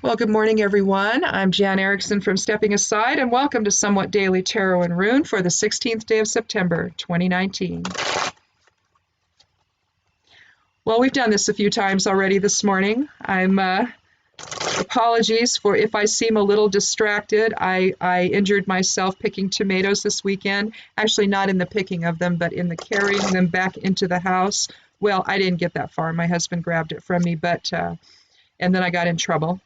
Well, good morning, everyone. I'm Jan Erickson from Stepping Aside, and welcome to Somewhat Daily Tarot and Rune for the 16th day of September, 2019. Well, we've done this a few times already this morning. Apologies for if I seem a little distracted. I injured myself picking tomatoes this weekend. Actually, not in the picking of them, but in the carrying them back into the house. Well, I didn't get that far. My husband grabbed it from me, and then I got in trouble.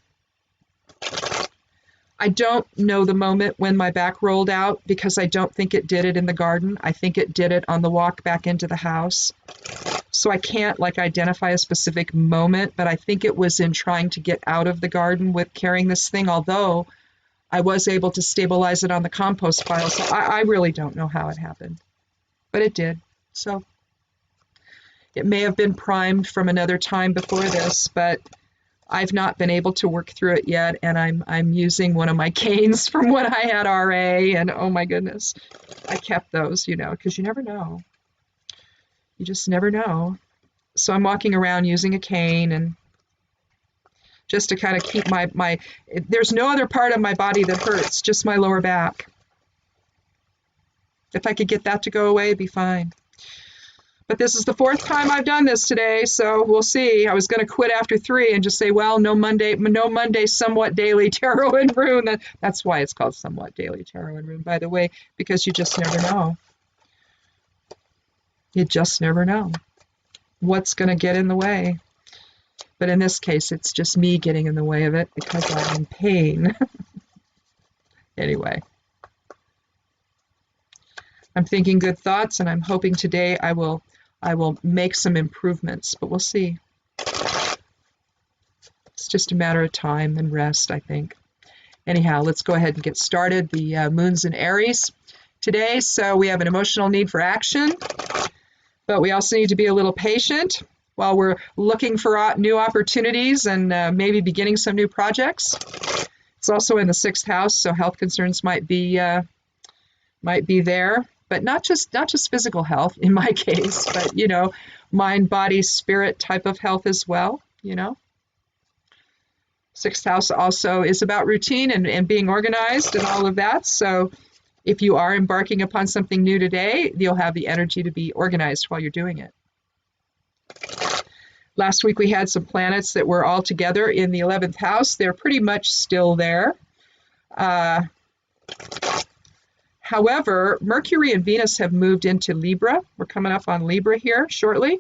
I don't know the moment when my back rolled out because I don't think it did it in the garden. I think it did it on the walk back into the house. So I can't identify a specific moment, but I think it was in trying to get out of the garden with carrying this thing, although I was able to stabilize it on the compost pile. So I really don't know how it happened, but it did. So it may have been primed from another time before this, but I've not been able to work through it yet, and I'm using one of my canes from when I had RA, and oh my goodness, I kept those, because you never know. You just never know. So I'm walking around using a cane, and just to kind of keep there's no other part of my body that hurts, just my lower back. If I could get that to go away, it'd be fine. But this is the fourth time I've done this today, so we'll see. I was going to quit after 3 and just say, well, no Monday, Somewhat Daily Tarot and Rune. That's why it's called Somewhat Daily Tarot and Rune, by the way, because you just never know. You just never know what's going to get in the way. But in this case, it's just me getting in the way of it because I'm in pain. Anyway, I'm thinking good thoughts, and I'm hoping today I will make some improvements, but we'll see. It's just a matter of time and rest, I think. Anyhow, let's go ahead and get started. The moon's in Aries today, so we have an emotional need for action, but we also need to be a little patient while we're looking for new opportunities and maybe beginning some new projects. It's also in the 6th house, so health concerns might be there. But not just physical health in my case, but, mind, body, spirit type of health as well, 6th house also is about routine and being organized and all of that. So if you are embarking upon something new today, you'll have the energy to be organized while you're doing it. Last week we had some planets that were all together in the 11th house. They're pretty much still there. However, Mercury and Venus have moved into Libra. We're coming up on Libra here shortly.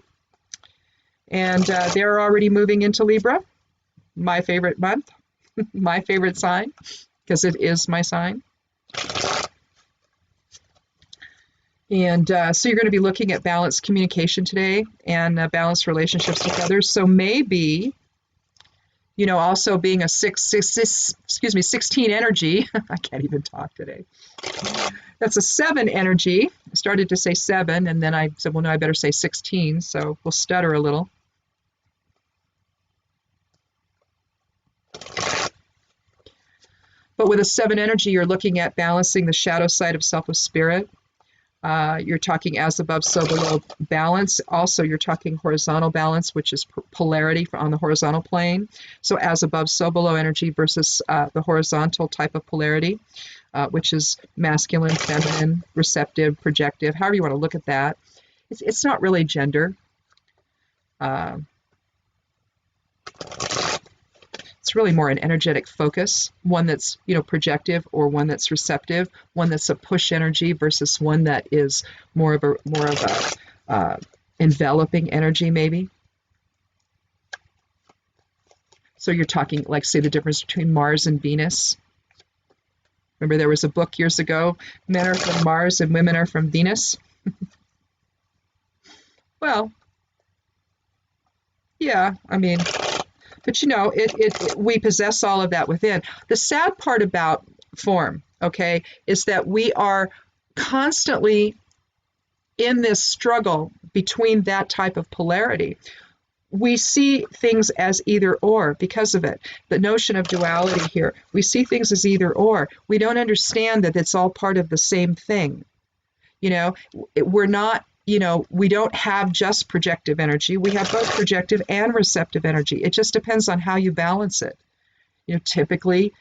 And they're already moving into Libra, my favorite month, my favorite sign, because it is my sign. And so you're going to be looking at balanced communication today and balanced relationships with others. So maybe, also being a 16 energy, I can't even talk today. That's a 7 energy. I started to say 7, and then I said, well, no, I better say 16, so we'll stutter a little. But with a 7 energy, you're looking at balancing the shadow side of self with spirit. You're talking as above, so below balance. Also, you're talking horizontal balance, which is polarity on the horizontal plane. So as above, so below energy versus the horizontal type of polarity, which is masculine, feminine, receptive, projective, however you want to look at that. It's not really gender. It's really more an energetic focus, one that's, projective or one that's receptive, one that's a push energy versus one that is more of a enveloping energy, maybe. So you're talking, say, the difference between Mars and Venus. Remember there was a book years ago, men are from Mars and women are from Venus? Well, yeah, but we possess all of that within. The sad part about form, okay, is that we are constantly in this struggle between that type of polarity. We see things as either or because of it. The notion of duality here, we see things as either or. We don't understand that it's all part of the same thing. We're not, we don't have just projective energy. We have both projective and receptive energy. It just depends on how you balance it. typically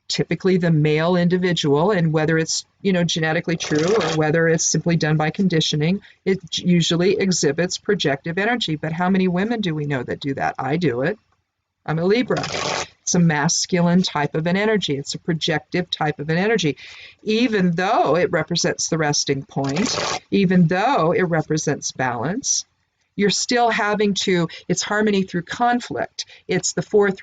the male individual, and whether it's, genetically true or whether it's simply done by conditioning, it usually exhibits projective energy. But how many women do we know that do that? I do it. I'm a Libra. It's a masculine type of an energy. It's a projective type of an energy. Even though it represents the resting point, even though it represents balance, you're still having to, it's harmony through conflict. It's the fourth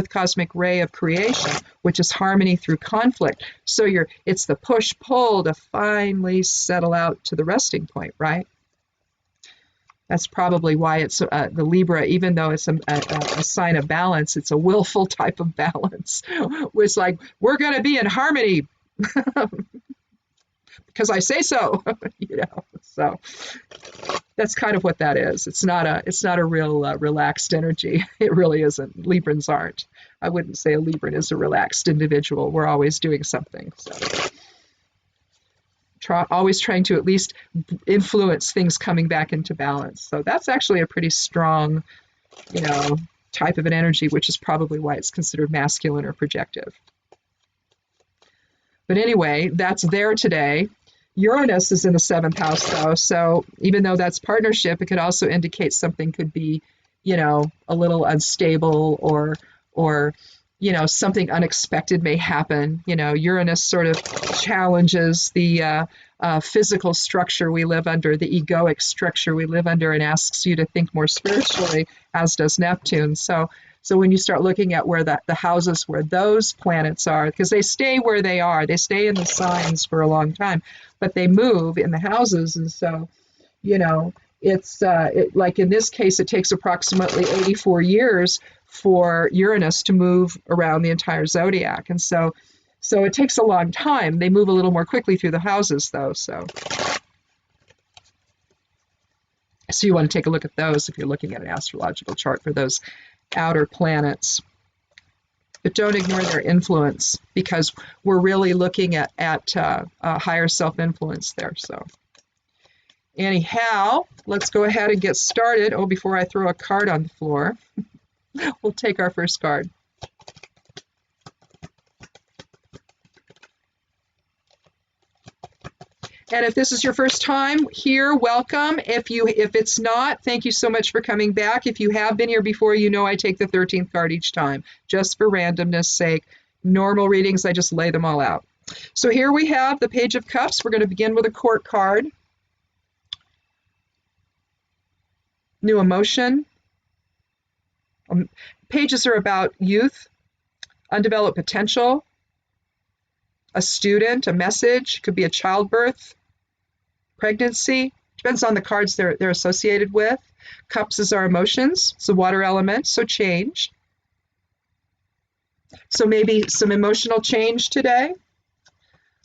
cosmic ray of creation, which is harmony through conflict. So it's the push-pull to finally settle out to the resting point, right? That's probably why it's the Libra, even though it's a sign of balance, it's a willful type of balance. It's like, we're going to be in harmony because I say so, So that's kind of what that is. It's not a real relaxed energy. It really isn't. Librans aren't. I wouldn't say a Libran is a relaxed individual. We're always doing something. So. Always trying to at least influence things coming back into balance. So that's actually a pretty strong, type of an energy, which is probably why it's considered masculine or projective. But anyway, that's there today. Uranus is in the 7th house, though. So even though that's partnership, it could also indicate something could be, a little unstable or something unexpected may happen. Uranus sort of challenges the physical structure we live under, the egoic structure we live under, and asks you to think more spiritually, as does Neptune. So when you start looking at where the houses where those planets are, because they stay where they are, they stay in the signs for a long time, but they move in the houses. And so, it's like in this case, it takes approximately 84 years for Uranus to move around the entire zodiac. And so it takes a long time. They move a little more quickly through the houses, though. So you want to take a look at those if you're looking at an astrological chart for those outer planets. But don't ignore their influence, because we're really looking at higher self-influence there. So anyhow, let's go ahead and get started. Oh, before I throw a card on the floor, we'll take our first card. And if this is your first time here, welcome. If it's not, thank you so much for coming back. If you have been here before, I take the 13th card each time, just for randomness sake. Normal readings, I just lay them all out. So here we have the Page of Cups. We're going to begin with a court card. New emotion. Pages are about youth, undeveloped potential, a student, a message, could be a childbirth, pregnancy, depends on the cards they're associated with. Cups is our emotions, it's the water element, so change. So maybe some emotional change today,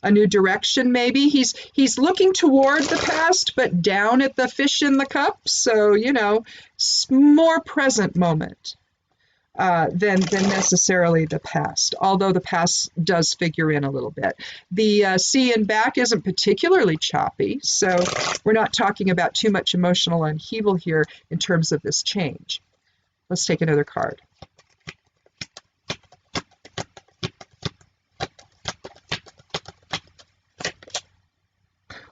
a new direction maybe. He's looking toward the past, but down at the fish in the cup, so, more present moment. Than necessarily the past, although the past does figure in a little bit. The sea and back isn't particularly choppy, so we're not talking about too much emotional upheaval here in terms of this change. Let's take another card.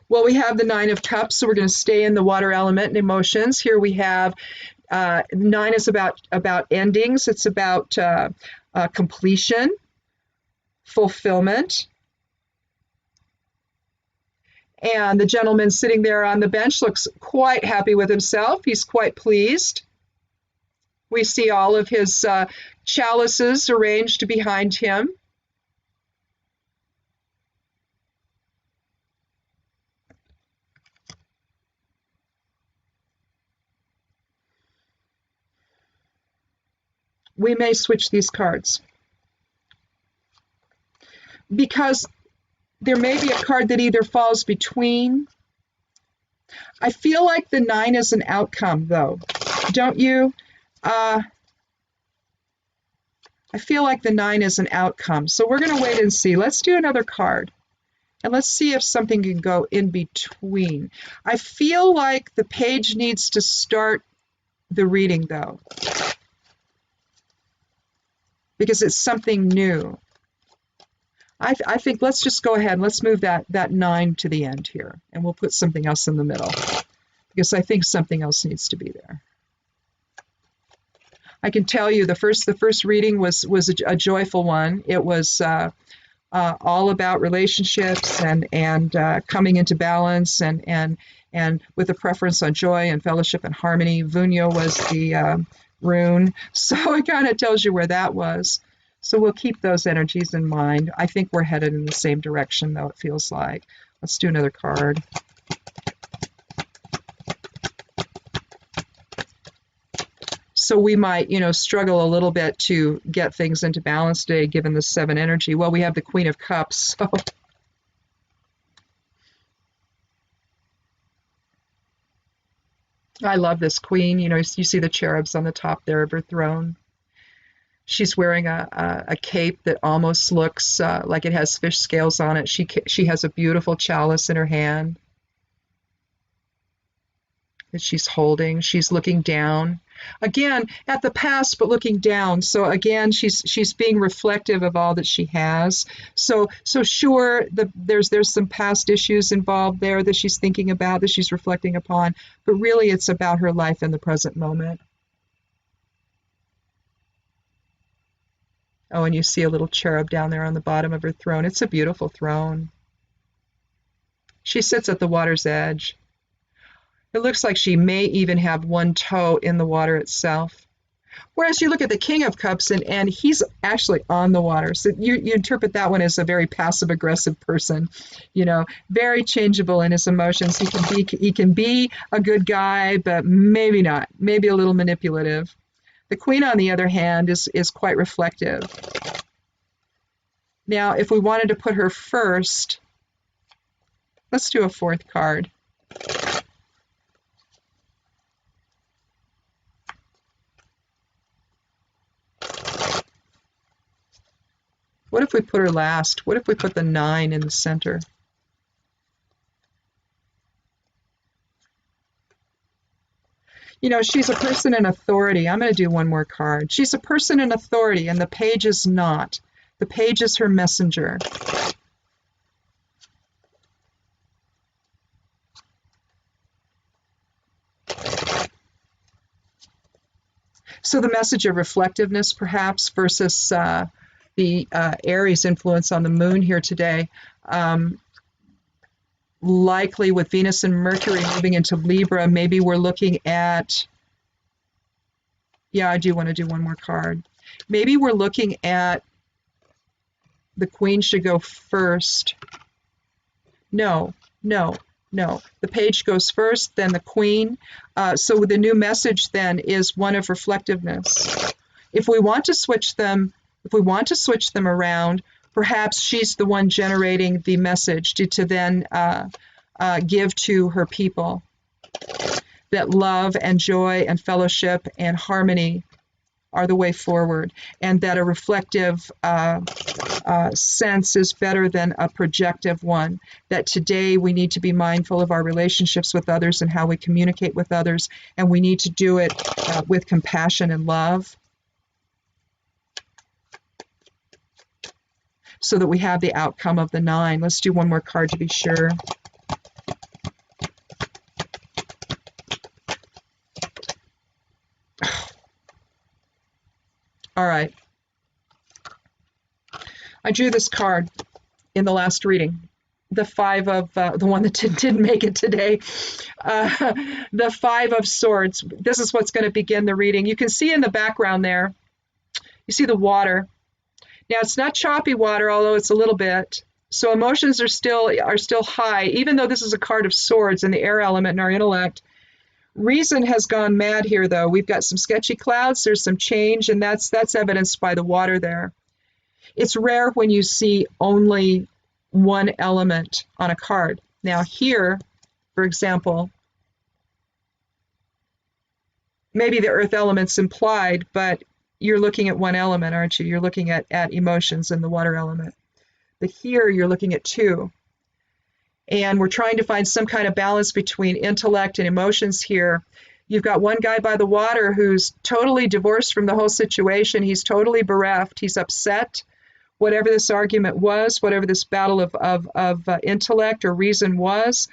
Well, we have the Nine of Cups, so we're going to stay in the water element and emotions. Here we have 9 is about endings. It's about completion, fulfillment. And the gentleman sitting there on the bench looks quite happy with himself. He's quite pleased. We see all of his chalices arranged behind him. We may switch these cards because there may be a card that either falls between. I feel like the 9 is an outcome, though, don't you? I feel like the 9 is an outcome, so we're going to wait and see. Let's do another card, and let's see if something can go in between. I feel like the page needs to start the reading, though, because it's something new. I think let's just go ahead and let's move that 9 to the end here, and we'll put something else in the middle, because I think something else needs to be there. I can tell you the first reading was a joyful one. It was all about relationships and coming into balance and with a preference on joy and fellowship and harmony. Vunyo was the rune, so it kind of tells you where that was. So we'll keep those energies in mind. I think we're headed in the same direction, though, it feels like. Let's do another card. So we might, struggle a little bit to get things into balance today, given the 7 energy. Well, we have the Queen of Cups, so I love this queen. You see the cherubs on the top there of her throne. She's wearing a cape that almost looks like it has fish scales on it. She has a beautiful chalice in her hand that she's holding. She's looking down, again, at the past, but looking down. So again, she's being reflective of all that she has. So sure, there's some past issues involved there that she's thinking about, that she's reflecting upon, but really it's about her life in the present moment. Oh, and you see a little cherub down there on the bottom of her throne. It's a beautiful throne. She sits at the water's edge. It looks like she may even have one toe in the water itself. Whereas you look at the King of Cups, and he's actually on the water. So you interpret that one as a very passive-aggressive person, very changeable in his emotions. He can be a good guy, but maybe not. Maybe a little manipulative. The Queen, on the other hand, is quite reflective. Now, if we wanted to put her first, let's do a 4th card. What if we put her last? What if we put the 9 in the center? She's a person in authority. I'm going to do one more card. She's a person in authority, and the page is not. The page is her messenger. So the message of reflectiveness, perhaps, versus the Aries influence on the moon here today. Likely with Venus and Mercury moving into Libra, maybe we're looking at, I do want to do one more card. Maybe we're looking at the Queen should go first. No. The page goes first, then the Queen. So the new message then is one of reflectiveness. If we want to switch them around, perhaps she's the one generating the message to then give to her people, that love and joy and fellowship and harmony are the way forward, and that a reflective sense is better than a projective one, that today we need to be mindful of our relationships with others and how we communicate with others, and we need to do it with compassion and love, so that we have the outcome of the 9. Let's do one more card to be sure. All right. I drew this card in the last reading, the 5 of, the one that didn't make it today, the 5 of Swords. This is what's going to begin the reading. You can see in the background there, you see the water. Now, it's not choppy water, although it's a little bit. So emotions are still high, even though this is a card of Swords and the air element in our intellect. Reason has gone mad here, though. We've got some sketchy clouds, there's some change, and that's evidenced by the water there. It's rare when you see only one element on a card. Now here, for example, maybe the earth element's implied, but you're looking at one element, aren't you? You're looking at emotions and the water element. But here you're looking at 2. And we're trying to find some kind of balance between intellect and emotions here. You've got one guy by the water who's totally divorced from the whole situation. He's totally bereft. He's upset. Whatever this argument was, whatever this battle of intellect or reason was,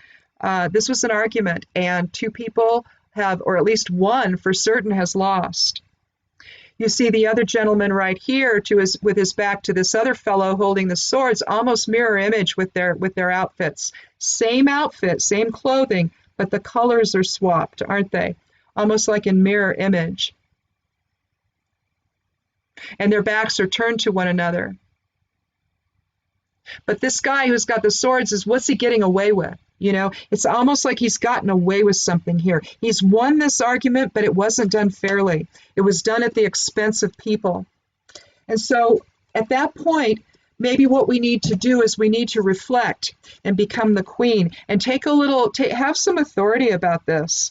this was an argument, and two people have, or at least one for certain, has lost. You see the other gentleman right here with his back to this other fellow holding the swords, almost mirror image with their outfits. Same outfit, same clothing, but the colors are swapped, aren't they? Almost like in mirror image. And their backs are turned to one another. But this guy who's got the swords what's he getting away with? You know, it's almost like he's gotten away with something here. He's won this argument, but it wasn't done fairly. It was done at the expense of people. And so at that point, maybe what we need to do is we need to reflect and become the queen and have some authority about this.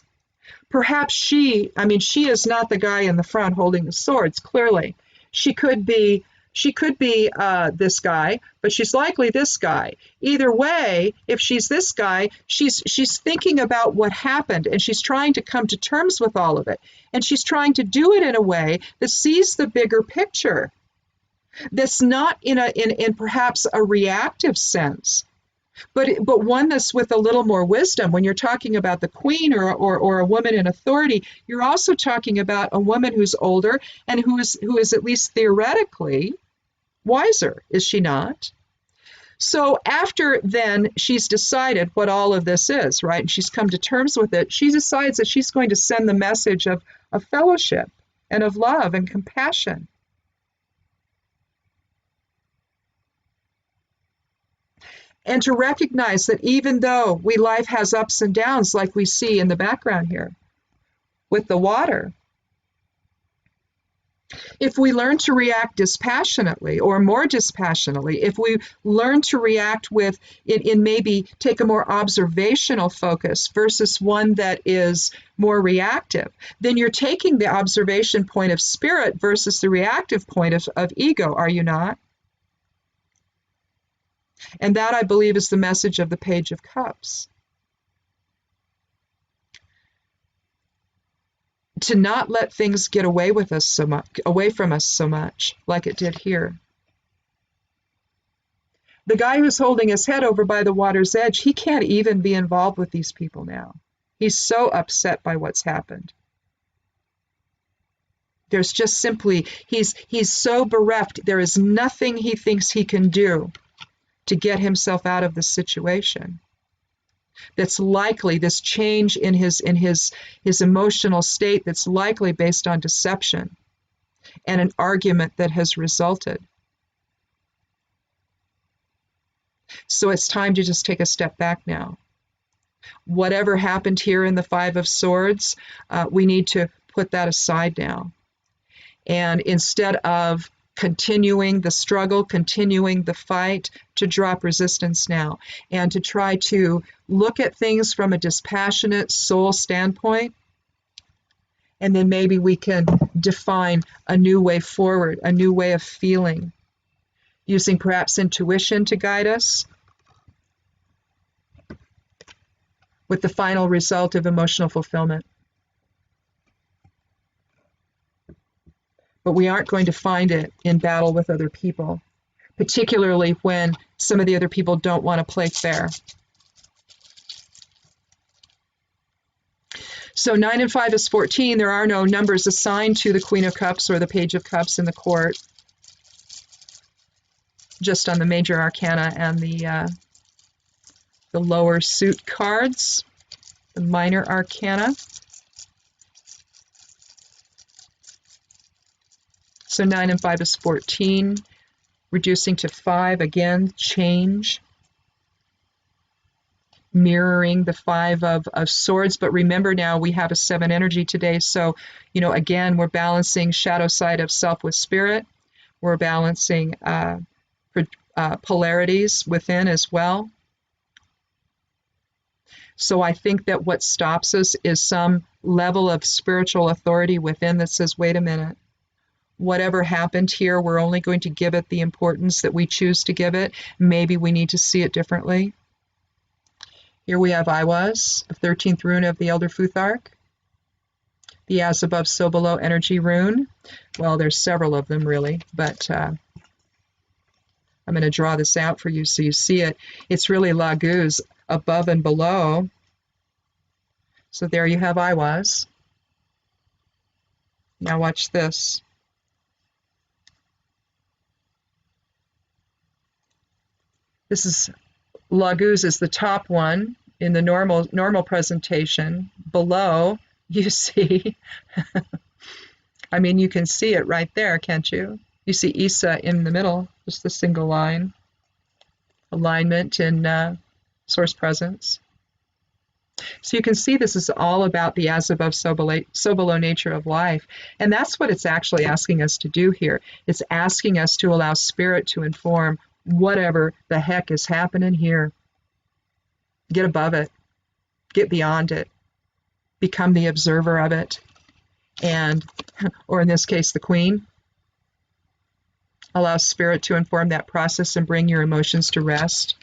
Perhaps she is not the guy in the front holding the swords, clearly. She could be this guy, but she's likely this guy. Either way, if she's this guy, she's thinking about what happened, and she's trying to come to terms with all of it. And she's trying to do it in a way that sees the bigger picture. That's not in perhaps a reactive sense, but one that's with a little more wisdom. When you're talking about the queen or a woman in authority, you're also talking about a woman who's older and who is at least theoretically wiser, is she not? So after then she's decided what all of this is, right? And she's come to terms with it. She decides that she's going to send the message of fellowship and of love and compassion. And to recognize that even though life has ups and downs like we see in the background here with the water, if we learn to react dispassionately or more dispassionately, if we learn to react in maybe take a more observational focus versus one that is more reactive, then you're taking the observation point of spirit versus the reactive point of ego, are you not? And that, I believe, is the message of the Page of Cups. To not let things get away from us so much, like it did here. The guy who's holding his head over by the water's edge, he can't even be involved with these people now. He's so upset by what's happened. There's just simply, he's so bereft. There is nothing he thinks he can do to get himself out of the situation. That's likely, this change in his emotional state that's likely based on deception and an argument that has resulted. So it's time to just take a step back now. Whatever happened here in the Five of Swords, we need to put that aside now. And instead of continuing the struggle, continuing the fight, to drop resistance now and to try to look at things from a dispassionate soul standpoint. And then maybe we can define a new way forward, a new way of feeling, using perhaps intuition to guide us, with the final result of emotional fulfillment. But we aren't going to find it in battle with other people, particularly when some of the other people don't want to play fair. So 9 and 5 is 14. There are no numbers assigned to the Queen of Cups or the Page of Cups in the court, just on the major arcana and the lower suit cards, the minor arcana. So 9 and 5 is 14, reducing to 5, again, change, mirroring the 5 of swords. But remember now, we have a 7 energy today. So, again, we're balancing shadow side of self with spirit. We're balancing polarities within as well. So I think that what stops us is some level of spiritual authority within that says, wait a minute. Whatever happened here, we're only going to give it the importance that we choose to give it. Maybe we need to see it differently. Here we have I was, the 13th rune of the Elder Futhark. the as above, so below energy rune. Well, there's several of them really, but I'm going to draw this out for you so you see it. It's really Laguz, above and below. So there you have I was. Now watch this. This is Laguz is the top one in the normal presentation. Below, you see, I mean, you can see it right there, can't you? You see Isa in the middle, just the single line. Alignment in source presence. So you can see this is all about the as above, so below nature of life. And that's what it's actually asking us to do here. It's asking us to allow spirit to inform whatever the heck is happening here. Get above it. Get beyond it. Become the observer of it. And, or in this case, the queen. Allow spirit to inform that process and bring your emotions to rest.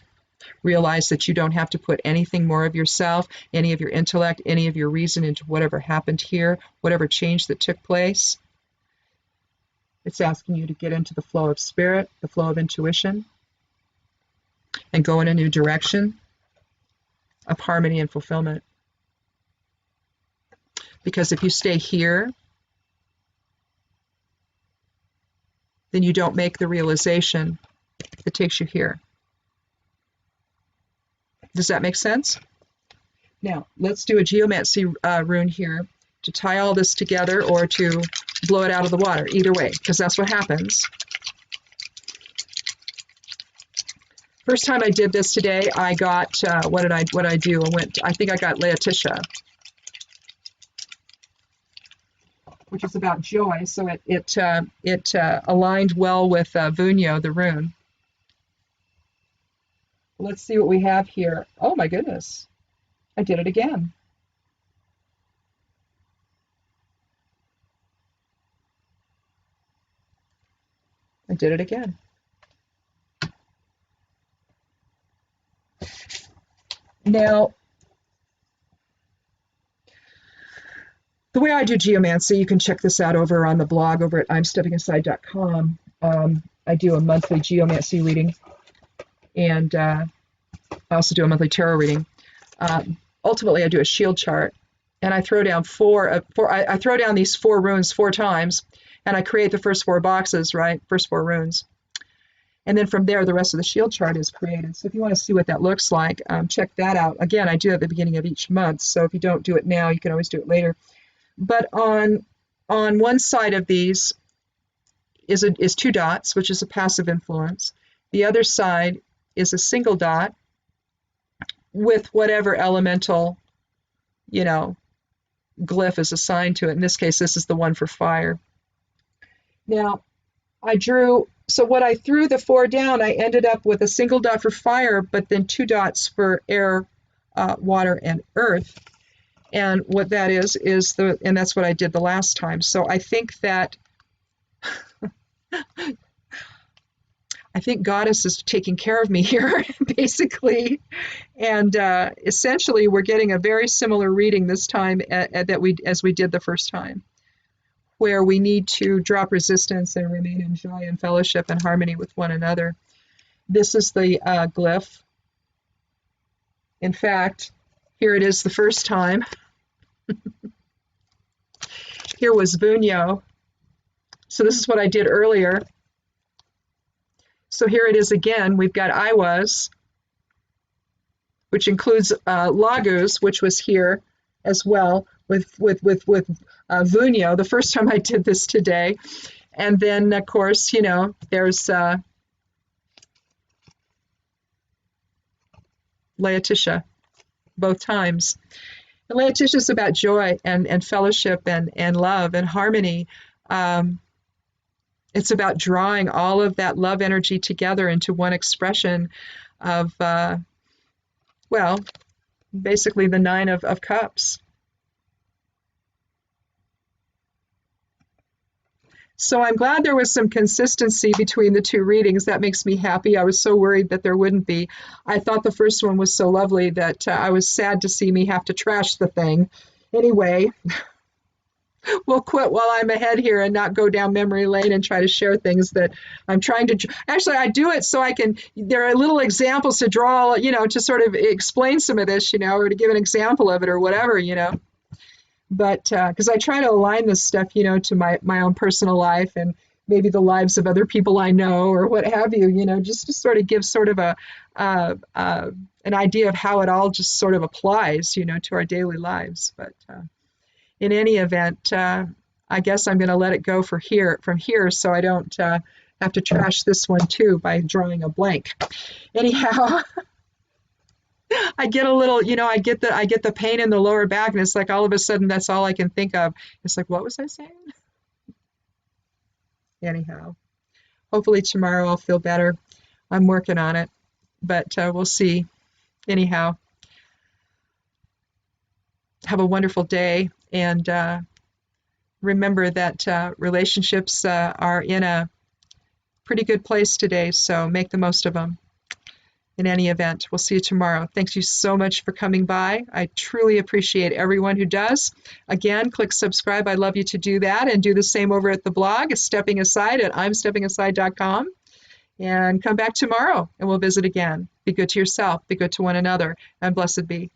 Realize that you don't have to put anything more of yourself, any of your intellect, any of your reason into whatever happened here, whatever change that took place. It's asking you to get into the flow of spirit, the flow of intuition, and go in a new direction of harmony and fulfillment. Because if you stay here, then you don't make the realization that takes you here. Does that make sense? Now, let's do a geomancy rune here to tie all this together or to blow it out of the water, either way, because that's what happens. First time I did this today, I got, what did I do? I think I got Laetitia, which is about joy, so it aligned well with Vunyo, the rune. Let's see what we have here. Oh my goodness, I did it again. I did it again. Now, the way I do geomancy, you can check this out over on the blog over at imsteppinginside.com. I do a monthly geomancy reading, and I also do a monthly tarot reading. Ultimately, I do a shield chart, and I throw down I throw down these 4 runes 4 times, and I create the first 4 boxes, right? First 4 runes. And then from there, the rest of the shield chart is created. So if you want to see what that looks like, check that out. Again, I do it at the beginning of each month, so if you don't do it now, you can always do it later. But on one side of these is 2 dots, which is a passive influence. The other side is a single dot with whatever elemental, glyph is assigned to it. In this case, this is the one for fire. Now, when I threw the 4 down, I ended up with a single dot for fire, but then 2 dots for air, water, and earth. And what that is and that's what I did the last time. So I think that, I think Goddess is taking care of me here, basically. And essentially, we're getting a very similar reading this time as we did the first time, where we need to drop resistance and remain in joy and fellowship and harmony with one another. This is the glyph. In fact, here it is the first time. Here was Vunyo. So this is what I did earlier. So here it is again. We've got I was, which includes Laguz, which was here as well with Vunyo, the first time I did this today. And then, of course, there's Laetitia, both times. And Laetitia is about joy and fellowship and love and harmony. It's about drawing all of that love energy together into one expression of, basically the 9 of Cups. So I'm glad there was some consistency between the 2 readings. That makes me happy. I was so worried that there wouldn't be. I thought the first one was so lovely that I was sad to see me have to trash the thing. Anyway, we'll quit while I'm ahead here and not go down memory lane and try to share things that I'm trying to. Actually, I do it so I can. There are little examples to draw, to sort of explain some of this, or to give an example of it or whatever. But because I try to align this stuff, to my own personal life and maybe the lives of other people I know or what have you, just to sort of give sort of an idea of how it all just sort of applies, to our daily lives. But in any event, I guess I'm going to let it go from here, so I don't have to trash this one too by drawing a blank. Anyhow, I get a little, I get the pain in the lower back, and it's like all of a sudden that's all I can think of. It's like, what was I saying? Anyhow, hopefully tomorrow I'll feel better. I'm working on it, but we'll see. Anyhow, have a wonderful day, and remember that relationships are in a pretty good place today, so make the most of them. In any event, we'll see you tomorrow. Thanks you so much for coming by. I truly appreciate everyone who does. Again, click subscribe. I'd love you to do that, and do the same over at the blog, Stepping Aside at imsteppingaside.com. And come back tomorrow and we'll visit again. Be good to yourself, be good to one another, and blessed be.